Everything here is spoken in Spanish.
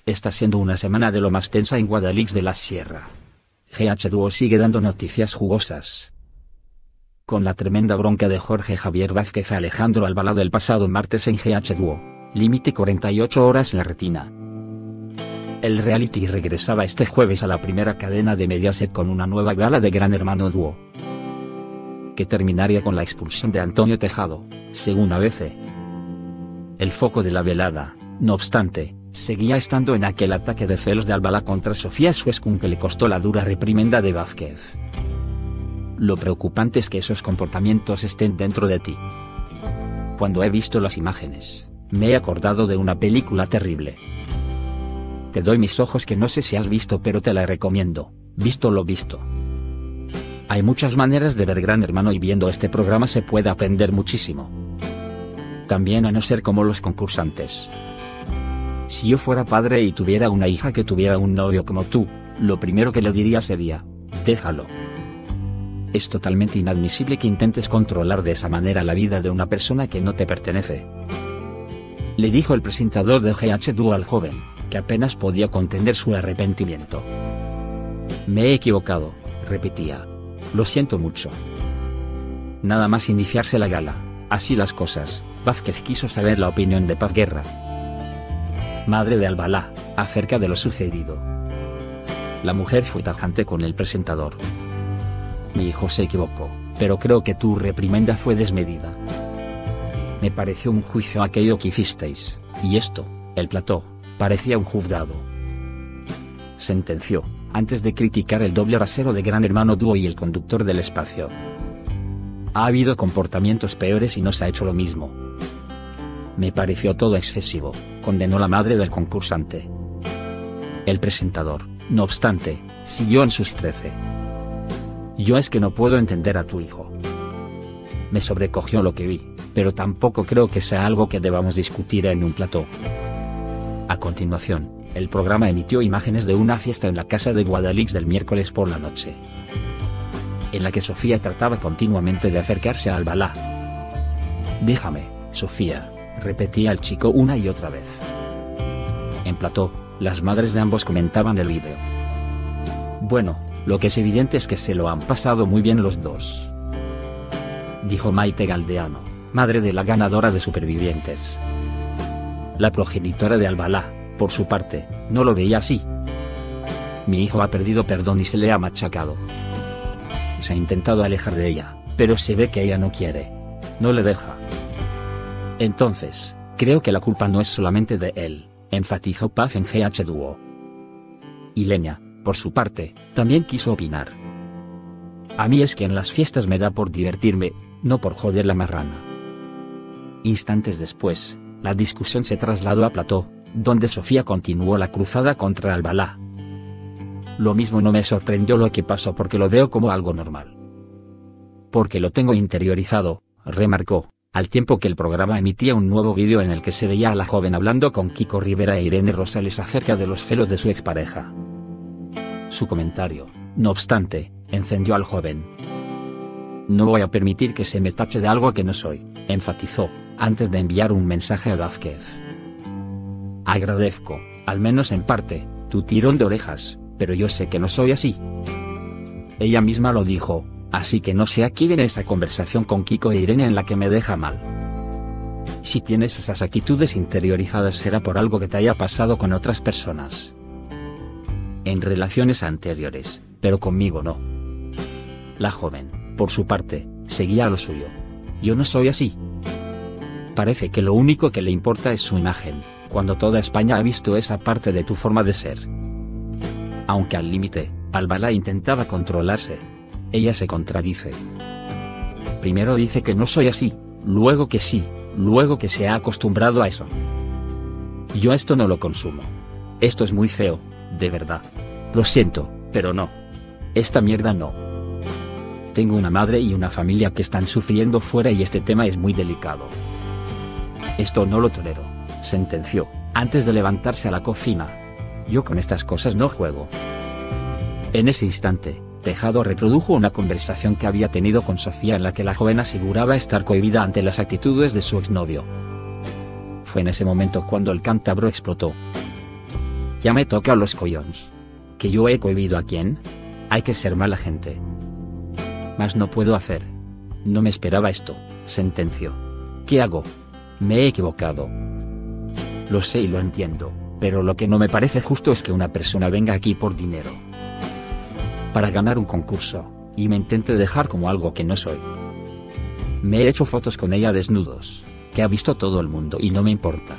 está siendo una semana de lo más tensa en Guadalix de la Sierra. GH Duo sigue dando noticias jugosas. Con la tremenda bronca de Jorge Javier Vázquez a Alejandro Albalá del pasado martes en GH Duo, límite 48 horas en la retina. El reality regresaba este jueves a la primera cadena de Mediaset con una nueva gala de Gran Hermano Dúo, que terminaría con la expulsión de Antonio Tejado, según ABC. El foco de la velada, no obstante, seguía estando en aquel ataque de celos de Albalá contra Sofía Suescun que le costó la dura reprimenda de Vázquez. Lo preocupante es que esos comportamientos estén dentro de ti. Cuando he visto las imágenes, me he acordado de una película terrible. Te doy mis ojos que no sé si has visto, pero te la recomiendo, visto lo visto. Hay muchas maneras de ver Gran Hermano y viendo este programa se puede aprender muchísimo. También a no ser como los concursantes. Si yo fuera padre y tuviera una hija que tuviera un novio como tú, lo primero que le diría sería, déjalo. Es totalmente inadmisible que intentes controlar de esa manera la vida de una persona que no te pertenece. Le dijo el presentador de GH Duo al joven, que apenas podía contener su arrepentimiento. Me he equivocado, repetía. Lo siento mucho. Nada más iniciarse la gala, así las cosas, Vázquez quiso saber la opinión de Paz Guerra, madre de Albalá, acerca de lo sucedido. La mujer fue tajante con el presentador. Mi hijo se equivocó, pero creo que tu reprimenda fue desmedida. Me pareció un juicio aquello que hicisteis, y esto, el plató, parecía un juzgado. Sentenció, antes de criticar el doble rasero de Gran Hermano Dúo y el conductor del espacio. Ha habido comportamientos peores y no se ha hecho lo mismo. Me pareció todo excesivo, condenó la madre del concursante. El presentador, no obstante, siguió en sus 13. Yo es que no puedo entender a tu hijo. Me sobrecogió lo que vi, pero tampoco creo que sea algo que debamos discutir en un plató. A continuación, el programa emitió imágenes de una fiesta en la casa de Guadalix del miércoles por la noche, en la que Sofía trataba continuamente de acercarse a Albalá. Déjame, Sofía, repetía el chico una y otra vez. En plató, las madres de ambos comentaban el vídeo. Bueno, lo que es evidente es que se lo han pasado muy bien los dos, dijo Maite Galdeano, madre de la ganadora de Supervivientes. La progenitora de Albalá, por su parte, no lo veía así. Mi hijo ha perdido perdón y se le ha machacado. Se ha intentado alejar de ella, pero se ve que ella no quiere. No le deja. Entonces, creo que la culpa no es solamente de él, enfatizó Paz en GH Duo. Y Lenia, por su parte, también quiso opinar. A mí es que en las fiestas me da por divertirme, no por joder la marrana. Instantes después, la discusión se trasladó a plató, donde Sofía continuó la cruzada contra Albalá. Lo mismo no me sorprendió lo que pasó porque lo veo como algo normal. Porque lo tengo interiorizado, remarcó, al tiempo que el programa emitía un nuevo vídeo en el que se veía a la joven hablando con Kiko Rivera e Irene Rosales acerca de los celos de su expareja. Su comentario, no obstante, encendió al joven. No voy a permitir que se me tache de algo que no soy, enfatizó, antes de enviar un mensaje a Vázquez. Agradezco, al menos en parte, tu tirón de orejas, pero yo sé que no soy así. Ella misma lo dijo, así que no sé a qué viene esa conversación con Kiko e Irene en la que me deja mal. Si tienes esas actitudes interiorizadas será por algo que te haya pasado con otras personas, en relaciones anteriores, pero conmigo no. La joven, por su parte, seguía a lo suyo. Yo no soy así. Parece que lo único que le importa es su imagen, cuando toda España ha visto esa parte de tu forma de ser. Aunque al límite, Albalá intentaba controlarse. Ella se contradice. Primero dice que no soy así, luego que sí, luego que se ha acostumbrado a eso. Yo esto no lo consumo. Esto es muy feo, de verdad. Lo siento, pero no. Esta mierda no. Tengo una madre y una familia que están sufriendo fuera y este tema es muy delicado. Esto no lo tolero, sentenció, antes de levantarse a la cocina. Yo con estas cosas no juego. En ese instante, Tejado reprodujo una conversación que había tenido con Sofía en la que la joven aseguraba estar cohibida ante las actitudes de su exnovio. Fue en ese momento cuando el cántabro explotó. Ya me toca los collons. ¿Que yo he cohibido a quién? Hay que ser mala gente. Mas no puedo hacer. No me esperaba esto, sentenció. ¿Qué hago? Me he equivocado. Lo sé y lo entiendo, pero lo que no me parece justo es que una persona venga aquí por dinero. Para ganar un concurso, y me intente dejar como algo que no soy. Me he hecho fotos con ella desnudos, que ha visto todo el mundo y no me importa.